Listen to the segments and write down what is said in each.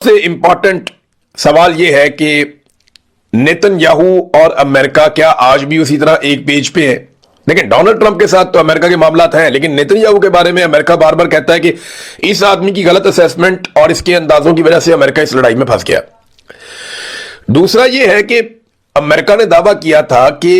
सबसे इंपॉर्टेंट सवाल यह है कि नेतन्याहू और अमेरिका क्या आज भी उसी तरह एक पेज पे है? लेकिन डोनाल्ड ट्रंप के साथ तो अमेरिका के मामलात हैं, लेकिन नेतन्याहू के बारे में अमेरिका बार बार कहता है कि इस आदमी की गलत असेसमेंट और इसके अंदाजों की वजह से अमेरिका इस लड़ाई में फंस गया। दूसरा यह है कि अमेरिका ने दावा किया था कि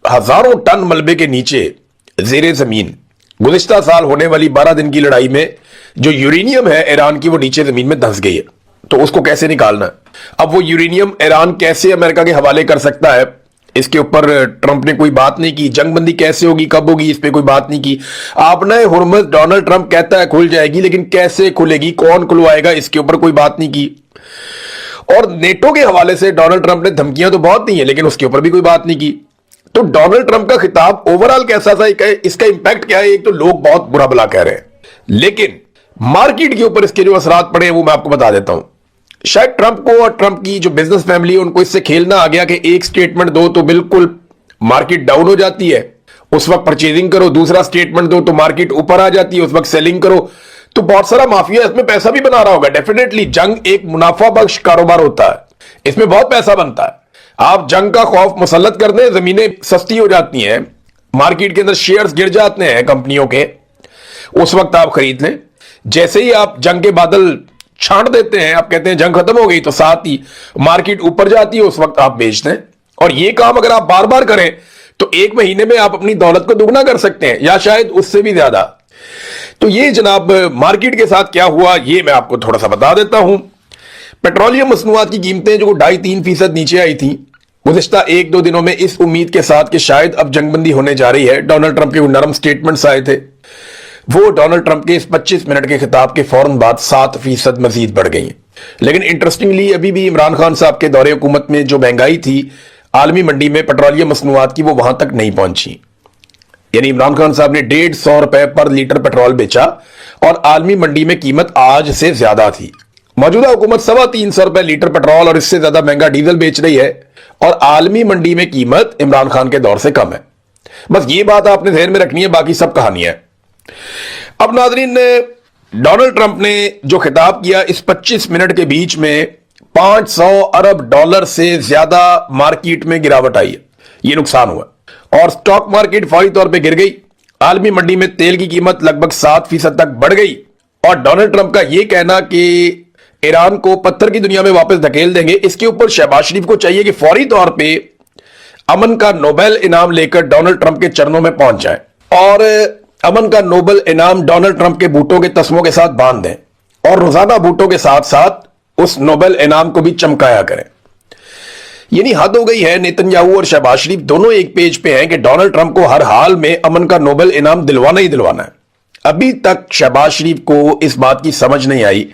हजारों टन मलबे के नीचे जेरे जमीन गुज़िश्ता साल होने वाली 12 दिन की लड़ाई में जो यूरेनियम है ईरान की, वो नीचे जमीन में धंस गई है। तो उसको कैसे निकालना है? अब वो यूरेनियम ईरान कैसे अमेरिका के हवाले कर सकता है, इसके ऊपर ट्रंप ने कोई बात नहीं की। जंगबंदी कैसे होगी, कब होगी, इस पे कोई बात नहीं की। आपने हुर्मुज़ डोनाल्ड ट्रंप कहता है खुल जाएगी, लेकिन कैसे खुलेगी, कौन खुलवाएगा, इसके ऊपर कोई बात नहीं की। और नेटो के हवाले से डोनाल्ड ट्रंप ने धमकियां तो बहुत दी हैं, लेकिन उसके ऊपर भी कोई बात नहीं की। तो डोनाल्ड ट्रंप का खिताब ओवरऑल कैसा था, इसका इंपैक्ट क्या है? एक तो लोग बहुत बुरा भला कह रहे हैं, लेकिन मार्केट के ऊपर इसके जो असरात पड़े हैं वो मैं आपको बता देता हूं। शायद ट्रंप को और ट्रंप की जो बिजनेस फैमिली है उनको इससे खेलना आ गया कि एक स्टेटमेंट दो तो बिल्कुल मार्केट डाउन हो जाती है, उस वक्त परचेजिंग करो। दूसरा स्टेटमेंट दो तो मार्केट ऊपर आ जाती है, उस वक्त सेलिंग करो। तो बहुत सारा माफिया इसमें पैसा भी बना रहा होगा। डेफिनेटली जंग एक मुनाफा बख्श कारोबार होता है, इसमें बहुत पैसा बनता है। आप जंग का खौफ मुसल्लत कर दें, जमीनें सस्ती हो जाती हैं, मार्केट के अंदर शेयर्स गिर जाते हैं कंपनियों के, उस वक्त आप खरीद लें। जैसे ही आप जंग के बादल छांट देते हैं, आप कहते हैं जंग खत्म हो गई, तो साथ ही मार्केट ऊपर जाती है, उस वक्त आप बेच दें। और ये काम अगर आप बार बार करें तो एक महीने में आप अपनी दौलत को दुगना कर सकते हैं, या शायद उससे भी ज्यादा। तो ये जनाब मार्केट के साथ क्या हुआ, ये मैं आपको थोड़ा सा बता देता हूं। पेट्रोलियम मसनूआत की कीमतें जो 2.5-3% नीचे आई थी गुज़िश्ता 1-2 दिनों में, इस उम्मीद के साथ कि शायद अब जंगबंदी होने जा रही है। डोनाल्ड ट्रंप के वो नरम स्टेटमेंट्स आए थे, वो डोनाल्ड ट्रंप के इस 25 मिनट के खिताब के फौरन बाद 7% मजीद बढ़ गई। लेकिन इंटरेस्टिंगली अभी भी इमरान खान साहब के दौरे हुकूमत में जो महंगाई थी आलमी मंडी में पेट्रोलियम मसनूआत की, वो वहां तक नहीं पहुंची। यानी इमरान खान साहब ने 150 रुपए पर लीटर पेट्रोल बेचा और आलमी मंडी में कीमत आज से ज्यादा थी। मौजूदा हुकूमत 350 रुपए लीटर पेट्रोल और इससे ज्यादा महंगा डीजल बेच रही है, और आलमी मंडी में कीमत इमरान खान के दौर से कम है। बस ये बात आपने ध्यान में रखनी है, बाकी सब कहानी है। अब नाज़रीन, डोनाल्ड ट्रंप ने जो खिताब किया, इस 25 मिनट के बीच में 500 अरब डॉलर से ज्यादा मार्केट में गिरावट आई है, ये नुकसान हुआ और स्टॉक मार्केट फौरी तौर पे गिर गई। आलमी मंडी में तेल की कीमत लगभग 7% तक बढ़ गई। और डोनाल्ड ट्रंप का यह कहना कि ईरान को पत्थर की दुनिया में वापस धकेल देंगे, इसके ऊपर शहबाज शरीफ को चाहिए कि फौरी तौर पे अमन का नोबेल इनाम लेकर डोनाल्ड ट्रंप के चरणों में पहुंच जाए और अमन का नोबेल इनाम डोनाल्ड ट्रंप के बूटों के तस्मों के साथ बांध दें और रोजाना बूटों के साथ साथ उस नोबेल इनाम को भी चमकाया करें। यानी हद हो गई है। नेतन्याहू और शहबाज शरीफ दोनों एक पेज पे हैं कि डोनाल्ड ट्रंप को हर हाल में अमन का नोबेल इनाम दिलवाना ही दिलवाना है। अभी तक शहबाज शरीफ को इस बात की समझ नहीं आई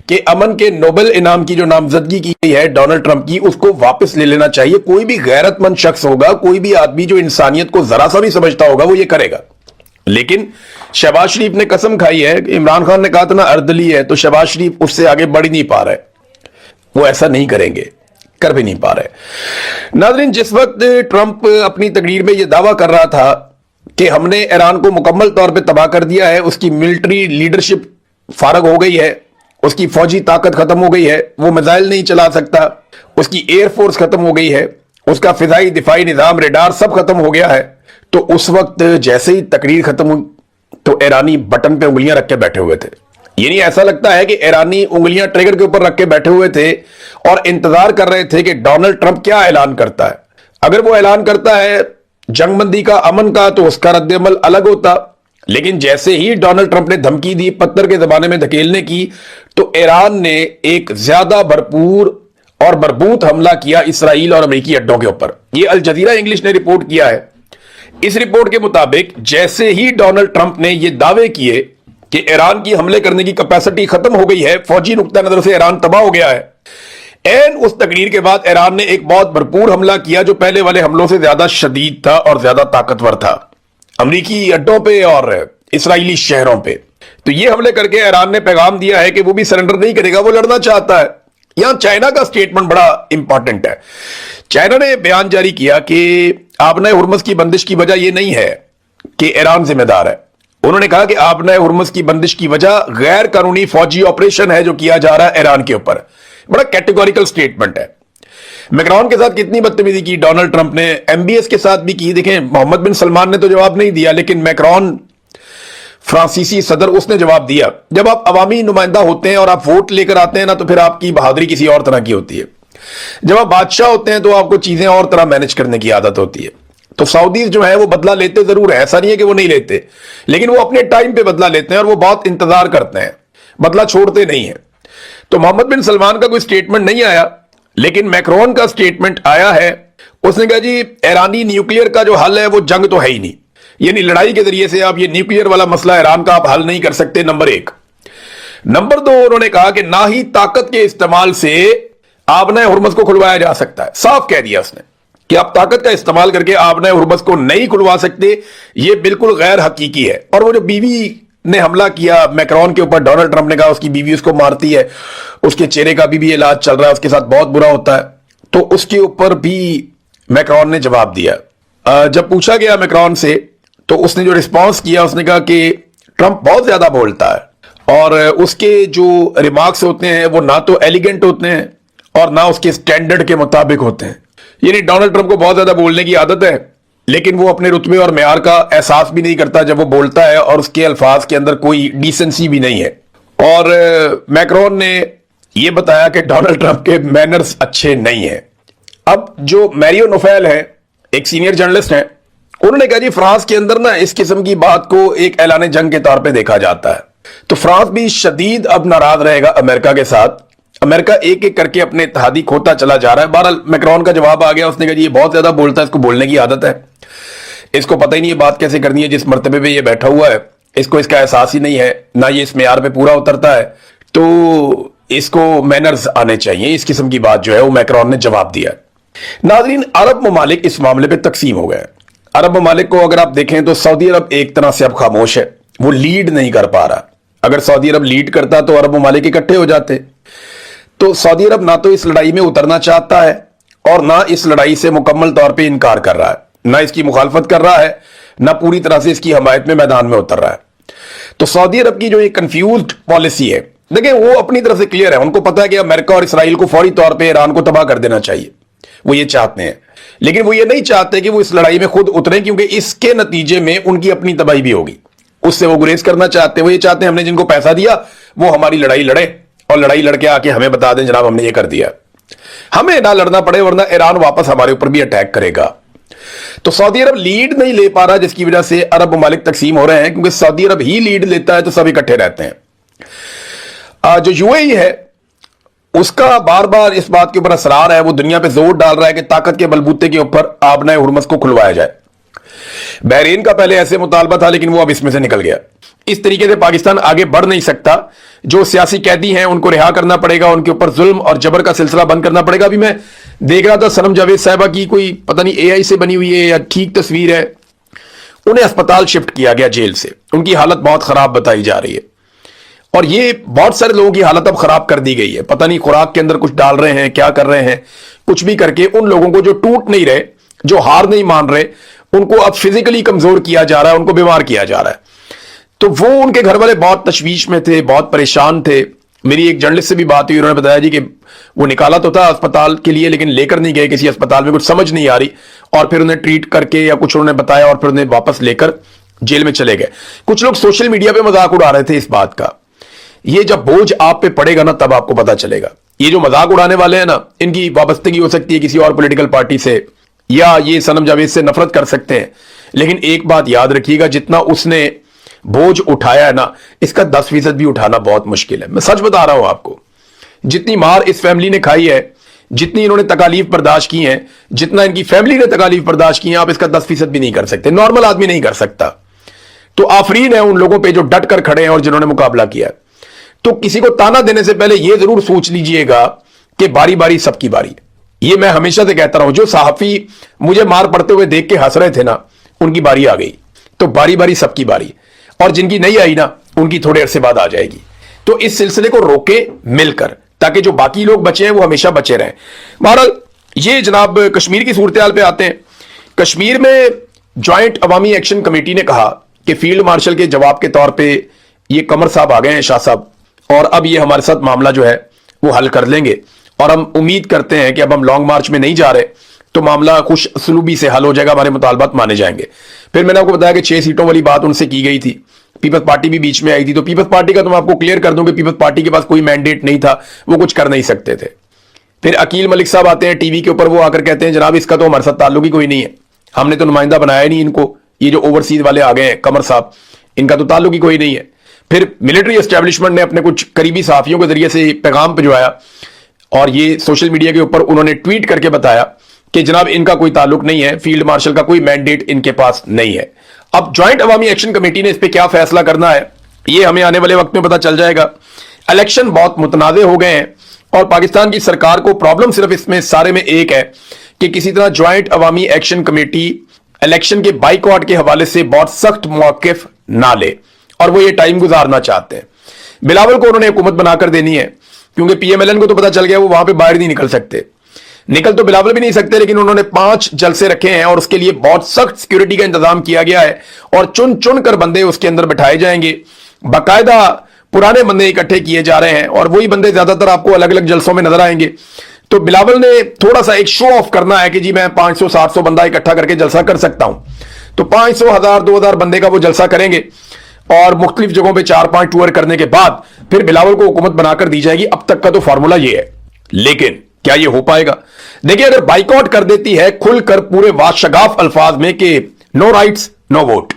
कि अमन के नोबेल इनाम की जो नामजदगी की गई है डोनाल्ड ट्रंप की, उसको वापस ले लेना चाहिए। कोई भी गैरतमंद शख्स होगा, कोई भी आदमी जो इंसानियत को जरा सा भी समझता होगा, वो ये करेगा। लेकिन शहबाज शरीफ ने कसम खाई है कि इमरान खान ने कहा था ना अर्दली है, तो शहबाज शरीफ उससे आगे बढ़ ही नहीं पा रहे, वो ऐसा नहीं करेंगे, कर भी नहीं पा रहे। नाज़रीन, जिस वक्त ट्रंप अपनी तकरीर में यह दावा कर रहा था कि हमने ईरान को मुकम्मल तौर पे तबाह कर दिया है, उसकी मिलिट्री लीडरशिप फारग हो गई है, उसकी फौजी ताकत खत्म हो गई है, वो मिसाइल नहीं चला सकता, उसकी एयरफोर्स खत्म हो गई है, उसका फिजाई दिफाई निजाम रेडार सब खत्म हो गया है, तो उस वक्त जैसे ही तकरीर खत्म हुई तो ईरानी बटन पे उंगलियां रख के बैठे हुए थे। यानी ऐसा लगता है कि ईरानी उंगलियां ट्रिगर के ऊपर रख के बैठे हुए थे और इंतजार कर रहे थे कि डोनाल्ड ट्रंप क्या ऐलान करता है। अगर वो ऐलान करता है जंगबंदी का, अमन का, तो उसका रद्द-ए-अमल अलग होता। लेकिन जैसे ही डोनाल्ड ट्रंप ने धमकी दी पत्थर के जमाने में धकेलने की, तो ईरान ने एक ज्यादा भरपूर और मरबूत हमला किया इसराइल और अमेरिकी अड्डों के ऊपर। यह अल जजीरा इंग्लिश ने रिपोर्ट किया है। इस रिपोर्ट के मुताबिक जैसे ही डोनाल्ड ट्रंप ने यह दावे किए कि ईरान की हमले करने की कैपेसिटी खत्म हो गई है, फौजी नुक्ता नजर से ईरान तबाह हो गया है, एन उस तकरीर के बाद ईरान ने एक बहुत भरपूर हमला किया जो पहले वाले हमलों से ज्यादा शदीद था और ज्यादा ताकतवर था, अमेरिकी अड्डों पे और इसराइली शहरों पे। तो ये हमले करके ईरान ने पैगाम दिया है कि वो भी सरेंडर नहीं करेगा, वो लड़ना चाहता है। यहां चाइना का स्टेटमेंट बड़ा इंपॉर्टेंट है। चाइना ने बयान जारी किया कि आबना हुर्मुज़ की बंदिश की वजह यह नहीं है कि ईरान जिम्मेदार है, انہوں نے کہا کہ آبنۂ ہرمز کی بندش کی وجہ غیر قانونی فوجی آپریشن ہے جو کیا جا رہا ہے ایران کے اوپر. بڑا کیٹیگوریکل سٹیٹمنٹ ہے. میکرون کے ساتھ کتنی بدتمیزی کی ڈونلڈ ٹرمپ نے, ایم بی ایس کے ساتھ بھی کی. دیکھیں محمد بن سلمان نے تو جواب نہیں دیا, لیکن میکرون فرانسیسی صدر اس نے جواب دیا. جب آپ عوامی نمائندہ ہوتے ہیں اور آپ ووٹ لے کر آتے ہیں نا, تو پھر آپ کی بہادری کسی اور طرح کی ہوتی ہے. جب آپ بادشاہ ہوتے ہیں تو آپ کو چیزیں اور طرح مینج کرنے کی عادت ہوتی ہے. تو سعودیز جو ہے وہ بدلہ لیتے ضرور ہے, ایسا نہیں ہے کہ وہ نہیں لیتے, لیکن وہ اپنے ٹائم پہ بدلہ لیتے ہیں اور وہ بہت انتظار کرتے ہیں, بدلہ چھوڑتے نہیں ہیں. تو محمد بن سلمان کا کوئی سٹیٹمنٹ نہیں آیا, لیکن میکرون کا سٹیٹمنٹ آیا ہے. اس نے کہا جی ایرانی نیوکلیئر کا جو حل ہے وہ جنگ تو ہے ہی نہیں, یعنی لڑائی کے ذریعے سے آپ یہ نیوکلیئر والا مسئلہ ایران کا آپ حل نہیں کر سکتے, نمبر ایک. نمبر دو, انہوں نے کہا کہ نہ ہی طاقت کے استعمال سے آبنۂ ہرمز کو کھلوایا جا سکتا ہے. صاف کہہ دیا اس نے کہ آپ طاقت کا استعمال کر کے آبنۂ ہرمز کو نہیں کھلوا سکتے, یہ بالکل غیر حقیقی ہے. اور وہ جو بیوی نے حملہ کیا میکرون کے اوپر, ڈونلڈ ٹرمپ نے کہا اس کی بیوی اس کو مارتی ہے, اس کے چہرے کا بھی علاج چل رہا ہے, اس کے ساتھ بہت برا ہوتا ہے. تو اس کے اوپر بھی میکرون نے جواب دیا. جب پوچھا گیا میکرون سے تو اس نے جو ریسپانس کیا, اس نے کہا کہ ٹرمپ بہت زیادہ بولتا ہے اور اس کے جو ریمارکس ہوتے ہیں وہ نہ تو ایلیگنٹ ہوتے ہیں اور نہ اس کے سٹینڈرڈ کے مطابق ہوتے ہیں. یعنی ڈونلڈ ٹرمپ کو بہت زیادہ بولنے کی عادت ہے, لیکن وہ اپنے رتبے اور معیار کا احساس بھی نہیں کرتا جب وہ بولتا ہے, اور اس کے الفاظ کے اندر کوئی ڈیسنسی بھی نہیں ہے. اور میکرون نے یہ بتایا کہ ڈونلڈ ٹرمپ کے مینرز اچھے نہیں ہیں. اب جو میریو نوفیل ہے, ایک سینئر جرنلسٹ ہیں, انہوں نے کہا جی فرانس کے اندر نا اس قسم کی بات کو ایک اعلان جنگ کے طور پہ دیکھا جاتا ہے. تو فرانس بھی شدید اب ناراض رہے گا امریکہ کے ساتھ. امریکہ ایک ایک کر کے اپنے اتحادی کھوتا چلا جا رہا ہے. بہرحال میکرون کا جواب آ گیا, اس نے کہا جی یہ بہت زیادہ بولتا ہے, اس کو بولنے کی عادت ہے, اس کو پتہ ہی نہیں یہ بات کیسے کرنی ہے, جس مرتبے پہ یہ بیٹھا ہوا ہے اس کو اس کا احساس ہی نہیں ہے, نہ یہ اس معیار پہ پورا اترتا ہے, تو اس کو مینرز آنے چاہیے. اس قسم کی بات جو ہے وہ میکرون نے جواب دیا. ناظرین, عرب ممالک اس معاملے پہ تقسیم ہو گئے. عرب ممالک کو اگر آپ دیکھیں تو سعودی عرب ایک طرح سے اب خاموش ہے, وہ لیڈ نہیں کر پا رہا. اگر سعودی عرب لیڈ کرتا تو عرب ممالک اکٹھے ہو جاتے. تو سعودی عرب نہ تو اس لڑائی میں اترنا چاہتا ہے اور نہ اس لڑائی سے مکمل طور پہ انکار کر رہا ہے, نہ اس کی مخالفت کر رہا ہے, نہ پوری طرح سے اس کی حمایت میں میدان میں اتر رہا ہے. تو سعودی عرب کی جو یہ کنفیوزڈ پالیسی ہے, دیکھیں وہ اپنی طرف سے کلیئر ہے, ان کو پتا ہے کہ امریکہ اور اسرائیل کو فوری طور پہ ایران کو تباہ کر دینا چاہیے, وہ یہ چاہتے ہیں. لیکن وہ یہ نہیں چاہتے کہ وہ اس لڑائی میں خود اتریں, کیونکہ اس کے نتیجے میں ان کی اپنی تباہی بھی ہوگی. اس سے وہ گریز کرنا چاہتے ہیں. وہ یہ چاہتے ہیں ہم نے جن کو پیسہ دیا وہ ہماری لڑائی لڑے, اور لڑائی لڑ کے آ کے ہمیں بتا دیں جناب ہم نے یہ کر دیا, ہمیں نہ لڑنا پڑے, ورنہ ایران واپس ہمارے اوپر بھی اٹیک کرے گا. تو سعودی عرب لیڈ نہیں لے پا رہا, جس کی وجہ سے عرب ممالک تقسیم ہو رہے ہیں, کیونکہ سعودی عرب ہی لیڈ لیتا ہے تو سب اکٹھے رہتے ہیں. جو یو اے ای ہے اس کا بار بار اس بات کے اوپر اصرار ہے, وہ دنیا پہ زور ڈال رہا ہے کہ طاقت کے بلبوتے کے اوپر آبنۂ ہرمز کو کھلوایا جائے. بحرین کا پہلے ایسے مطالبہ تھا, لیکن وہ اب اس میں سے نکل گیا. اس طریقے سے پاکستان آگے بڑھ نہیں سکتا. جو سیاسی قیدی ہیں ان کو رہا کرنا پڑے گا, ان کے اوپر ظلم اور جبر کا سلسلہ بند کرنا پڑے گا. ابھی میں دیکھ رہا تھا سنم جاوید صاحبہ کی کوئی پتہ نہیں اے آئی سے بنی ہوئی ہے یا ٹھیک تصویر ہے, انہیں اسپتال شفٹ کیا گیا جیل سے, ان کی حالت بہت خراب بتائی جا رہی ہے. اور یہ بہت سارے لوگوں کی حالت اب خراب کر دی گئی ہے, پتہ نہیں خوراک کے اندر کچھ ڈال رہے ہیں, کیا کر رہے ہیں, کچھ بھی کر کے ان لوگوں کو جو ٹوٹ نہیں رہے, جو ہار نہیں مان رہے, ان کو اب فزیکلی کمزور کیا جا رہا ہے, ان کو بیمار کیا جا رہا ہے. تو وہ ان کے گھر والے بہت تشویش میں تھے, بہت پریشان تھے. میری ایک جرنلسٹ سے بھی بات ہوئی, انہوں نے بتایا جی کہ وہ نکالا تو تھا اسپتال کے لیے, لیکن لے کر نہیں گئے کسی اسپتال میں, کچھ سمجھ نہیں آ رہی, اور پھر انہیں ٹریٹ کر کے یا کچھ انہوں نے بتایا اور پھر انہیں واپس لے کر جیل میں چلے گئے. کچھ لوگ سوشل میڈیا پہ مذاق اڑا رہے تھے اس بات کا. یہ جب بوجھ آپ پہ پڑے گا نا تب آپ کو پتا چلے گا. یہ جو مذاق اڑانے والے ہیں نا, ان کی وابستگی ہو سکتی ہے کسی اور پولیٹیکل پارٹی سے, یا یہ سنم جاوید سے نفرت کر سکتے ہیں, لیکن ایک بات یاد رکھیے گا, جتنا اس نے بوجھ اٹھایا ہے نا, اس کا 10% بھی اٹھانا بہت مشکل ہے. میں سچ بتا رہا ہوں آپ کو, جتنی مار اس فیملی نے کھائی ہے, جتنی انہوں نے تکالیف برداشت کی ہیں, جتنا ان کی فیملی نے تکالیف برداشت کی ہیں, آپ اس کا 10% بھی نہیں کر سکتے, نارمل آدمی نہیں کر سکتا. تو آفرین ہے ان لوگوں پہ جو ڈٹ کر کھڑے ہیں اور جنہوں نے مقابلہ کیا. تو کسی کو تانا دینے سے پہلے یہ ضرور سوچ لیجئے گا کہ باری باری سب کی باری. یہ میں ہمیشہ سے کہتا رہا ہوں, جو صحافی مجھے مار پڑتے ہوئے دیکھ کے ہنس رہے تھے نا, ان کی باری آ گئی. تو باری باری سب کی باری, اور جن کی نہیں آئی نا, ان کی تھوڑے عرصے بعد آ جائے گی. تو اس سلسلے کو روکیں مل کر, تاکہ جو باقی لوگ بچے ہیں وہ ہمیشہ بچے رہیں. بہرحال یہ جناب کشمیر کی صورتحال پہ آتے ہیں. کشمیر میں جوائنٹ عوامی ایکشن کمیٹی نے کہا کہ फील्ड मार्शल के जवाब के तौर पे ये कमर साहब आ गए हैं, शाह साहब, और अब ये हमारे साथ मामला जो है वो हल कर लेंगे, और हम उम्मीद करते हैं कि अब हम लॉन्ग मार्च में नहीं जा रहे तो मामला खुश असलूबी से हल हो जाएगा, हमारे मुतालबात माने जाएंगे। फिर मैंने आपको बताया कि 6 सीटों वाली बात उनसे की गई थी, पीपल्स पार्टी भी बीच में आई थी, तो पीपल्स पार्टी का तो मैं आपको क्लियर कर दूं कि पीपल्स पार्टी के पास कोई मैंडेट नहीं था, वो कुछ कर नहीं सकते थे। फिर अकील मलिक साहब आते हैं टीवी के ऊपर, वो आकर कहते हैं जनाब इसका तो हमारे साथ ताल्लुक ही कोई नहीं है, हमने तो नुमाइंदा बनाया नहीं इनको, ये जो ओवरसीज वाले आ गए हैं कमर साहब, इनका तो ताल्लुक ही कोई नहीं है। फिर मिलिट्री एस्टेब्लिशमेंट ने अपने कुछ करीबी सहाफियों के जरिए से पैगाम भिजवाया और ये सोशल मीडिया के ऊपर उन्होंने ट्वीट करके बताया कि जनाब इनका कोई ताल्लुक नहीं है, फील्ड मार्शल का कोई मैंडेट इनके पास नहीं है। अब ज्वाइंट अवामी एक्शन कमेटी ने इस पे क्या फैसला करना है ये हमें आने वाले वक्त में पता चल जाएगा। इलेक्शन बहुत मुतनाज़े हो गए हैं और पाकिस्तान की सरकार को प्रॉब्लम सिर्फ इसमें सारे में एक है कि किसी तरह ज्वाइंट अवामी एक्शन कमेटी इलेक्शन के बाइकआउट के हवाले से बहुत सख्त मौक़िफ़ ना ले, और वो ये टाइम गुजारना चाहते हैं। बिलावल को उन्होंने हुकूमत बनाकर देनी है, क्योंकि पीएमएलएन को तो पता चल गया वो वहां पे बाहर नहीं निकल सकते, निकल तो बिलावल भी नहीं सकते, लेकिन उन्होंने 5 जलसे रखे हैं और उसके लिए बहुत सख्त सिक्योरिटी का इंतजाम किया गया है और चुन चुन कर बंदे उसके अंदर बिठाए जाएंगे। बाकायदा पुराने बंदे इकट्ठे किए जा रहे हैं और वही बंदे ज्यादातर आपको अलग अलग जलसों में नजर आएंगे। तो बिलावल ने थोड़ा सा एक शो ऑफ करना है कि जी मैं 500-700 बंदा इकट्ठा करके जलसा कर सकता हूं, तो 500, 1000, 2000 बंदे का वो जलसा करेंगे और मुख्तलिफ जगहों पे 4-5 टूर करने के बाद फिर बिलावल को हुकूमत बनाकर दी जाएगी। अब तक का तो फॉर्मूला ये है, लेकिन क्या ये हो पाएगा? देखिए, अगर बाइकआउट कर देती है खुलकर पूरे वाशगाफ अल्फाज में कि नो राइट्स नो वोट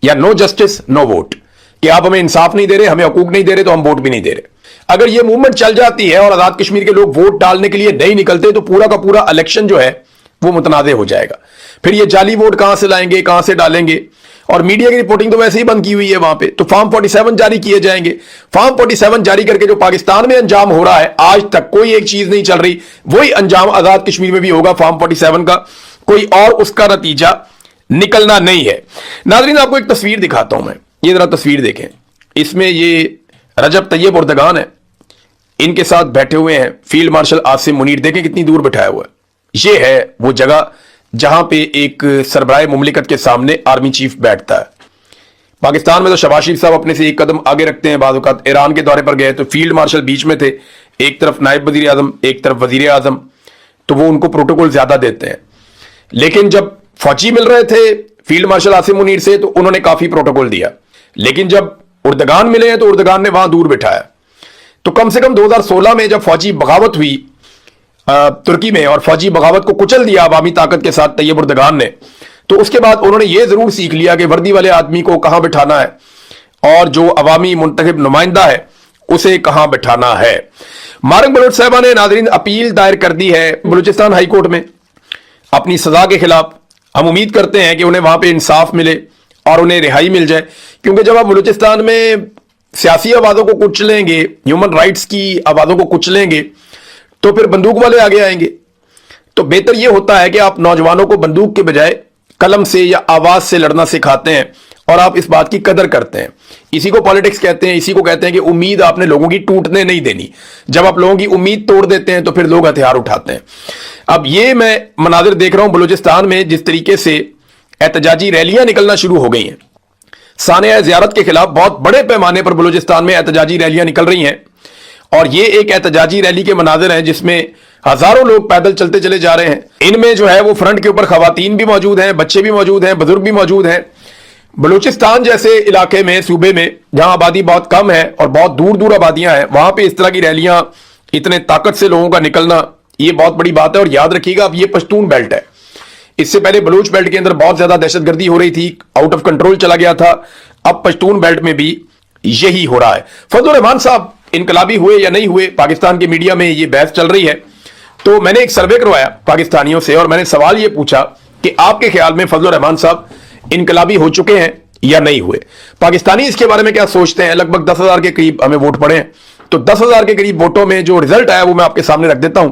या नो जस्टिस नो वोट, कि आप हमें इंसाफ नहीं दे रहे, हमें हकूक नहीं दे रहे, तो हम वोट भी नहीं दे रहे, अगर ये मूवमेंट चल जाती है और आजाद कश्मीर के लोग वोट डालने के लिए नहीं निकलते तो पूरा का पूरा इलेक्शन जो है वो मुतनाज़े हो जाएगा। फिर ये जाली वोट कहां से लाएंगे, कहां से डालेंगे, और मीडिया की रिपोर्टिंग तो वैसे ही बंद की हुई है वहां पे। तो फॉर्म 47 जारी किए जाएंगे, फॉर्म 47 जारी करके जो पाकिस्तान में अंजाम हो रहा है आज तक कोई एक चीज नहीं चल रही, वही अंजाम आजाद कश्मीर में भी होगा फॉर्म 47 का, कोई और उसका नतीजा निकलना नहीं है। नाज़रीन, आपको एक तस्वीर दिखाता हूं मैं, ये जरा तस्वीर देखें, इसमें ये रजब तैयब उर्दगान है, इनके साथ बैठे हुए हैं फील्ड मार्शल आसिम मुनीर, देखें कितनी दूर बैठाया हुआ है। ये है वो जगह जहां पे एक सरबराह मुमलिकत के सामने आर्मी चीफ बैठता है। पाकिस्तान में तो शहबाज शरीफ साहब अपने से एक कदम आगे रखते हैं, बाज़ औक़ात ईरान के दौरे पर गए तो फील्ड मार्शल बीच में थे, एक तरफ नायब वज़ीर आज़म, एक तरफ वज़ीर आज़म, तो वो उनको प्रोटोकॉल ज्यादा देते हैं। लेकिन जब फौजी मिल रहे थे फील्ड मार्शल आसिम मुनीर से तो उन्होंने काफी प्रोटोकॉल दिया, लेकिन जब उर्दगान मिले हैं तो उर्दगान ने वहां दूर बिठाया। तो कम से कम 2016 में जब फौजी बगावत हुई तुर्की में और फौजी बगावत को कुचल दिया अवामी ताकत के साथ तैयब उर्दगान ने, तो उसके बाद उन्होंने ये जरूर सीख लिया कि वर्दी वाले आदमी को कहां बिठाना है और जो अवामी मुंतखब नुमाइंदा है उसे कहां बिठाना है। मारंग बलोच साहबा ने नाज़रीन अपील दायर कर दी है बलूचिस्तान हाई कोर्ट में अपनी सजा के खिलाफ। हम उम्मीद करते हैं कि उन्हें वहां पे इंसाफ मिले और उन्हें रिहाई मिल जाए, क्योंकि जब आप बलूचिस्तान में सियासी आवाजों को कुचलेंगे, ह्यूमन राइट्स की आवाजों को कुचलेंगे, तो फिर बंदूक वाले आगे आएंगे। तो बेहतर यह होता है कि आप नौजवानों को बंदूक के बजाय कलम से या आवाज से लड़ना सिखाते हैं और आप इस बात की कदर करते हैं। इसी को पॉलिटिक्स कहते हैं, इसी को कहते हैं कि उम्मीद आपने लोगों की टूटने नहीं देनी। जब आप लोगों की उम्मीद तोड़ देते हैं तो फिर लोग हथियार उठाते हैं। अब ये मैं मनाजिर देख रहा हूं बलूचिस्तान में, जिस तरीके से एहतजाजी रैलियां निकलना शुरू हो गई हैं। सानिया ज़ियारत के खिलाफ बहुत बड़े पैमाने पर बलूचिस्तान में एहतजाजी रैलियां निकल रही हैं और ये एक एहतजाजी रैली के मनाजिर हैं जिसमें हजारों लोग पैदल चलते चले जा रहे हैं। इनमें जो है वो फ्रंट के ऊपर खवातीन भी मौजूद हैं, बच्चे भी मौजूद हैं, बुजुर्ग भी मौजूद हैं। बलूचिस्तान जैसे इलाके में, सूबे में, जहां आबादी बहुत कम है और बहुत दूर दूर आबादियां हैं, वहां पे इस तरह की रैलियां, इतने ताकत से लोगों का निकलना, ये बहुत बड़ी बात है। और याद रखिएगा, अब ये पश्तून बेल्ट है, इससे पहले बलूच बेल्ट के अंदर बहुत ज्यादा दहशतगर्दी हो रही थी, आउट ऑफ कंट्रोल चला गया था। अब पश्तून बेल्ट में भी यही हो रहा है। फजलुर रहमान साहब इनकलाबी हुए या नहीं हुए, पाकिस्तान के मीडिया में ये बहस चल रही है। तो मैंने एक सर्वे करवाया पाकिस्तानियों से और मैंने सवाल ये पूछा कि आपके ख्याल में फजलुर रहमान साहब इनकलाबी हो चुके हैं या नहीं हुए। पाकिस्तानी इसके बारे में क्या सोचते हैं। लगभग 10,000 के करीब हमें वोट पड़े हैं, तो 10,000 के करीब वोटों में जो रिजल्ट आया वो मैं आपके सामने रख देता हूं।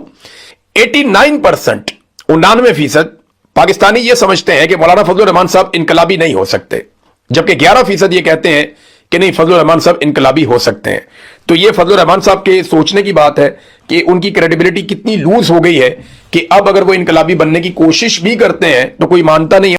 89%, 99% पाकिस्तानी ये समझते हैं कि मौलाना फजलुर रहमान साहब इनकलाबी नहीं हो सकते, जबकि 11% ये कहते हैं कि नहीं, फजलुर रहमान साहब इनकलाबी हो सकते हैं। तो ये फजलुर रहमान साहब के सोचने की बात है कि उनकी क्रेडिबिलिटी कितनी लूज हो गई है कि अब अगर वो इनकलाबी बनने की कोशिश भी करते हैं तो कोई मानता नहीं है।